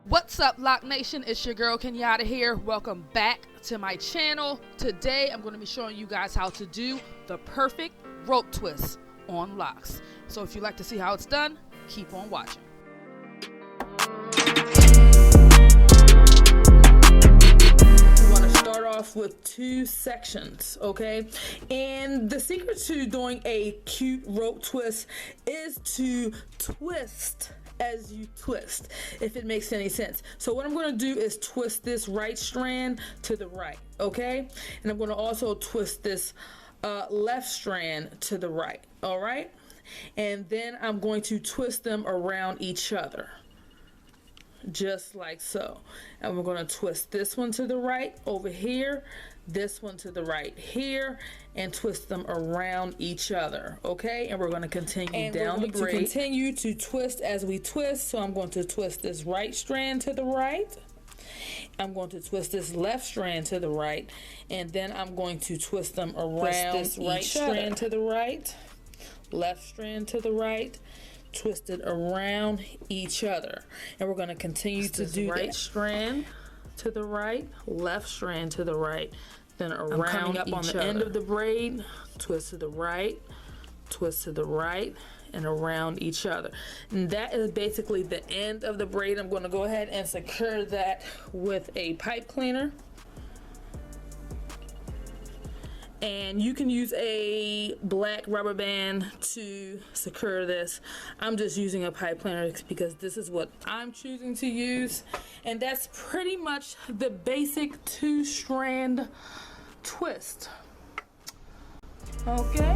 What's up, Loc Nation? It's your girl Kenyatta here. Welcome back to my channel. Today I'm going to be showing you guys how to do the perfect rope twist on locks. So if you'd like to see how it's done, keep on watching. We want to start off with two sections, okay? And the secret to doing a cute rope twist is to twist as you twist, if it makes any sense. So what I'm going to do is twist this right strand to the right, okay? And I'm going to also twist this left strand to the right, all right? And then I'm going to twist them around each other, just like so. And we're going to twist this one to the right over here, this one to the right here, and twist them around each other, okay? And we're going to continue down the braid. Continue to twist as we twist. So I'm going to twist this right strand to the right. I'm going to twist this left strand to the right, and then I'm going to twist them around this right strand to the right, left strand to the right, twist it around each other. And we're going to continue to do right strand to the right, left strand to the right, then around. I'm coming up on the end of the braid, twist to the right, twist to the right, and around each other. And that is basically the end of the braid. I'm going to go ahead and secure that with a pipe cleaner. And you can use a black rubber band to secure this. I'm just using a pipe cleaner because this is what I'm choosing to use. And that's pretty much the basic 2-strand twist. Okay.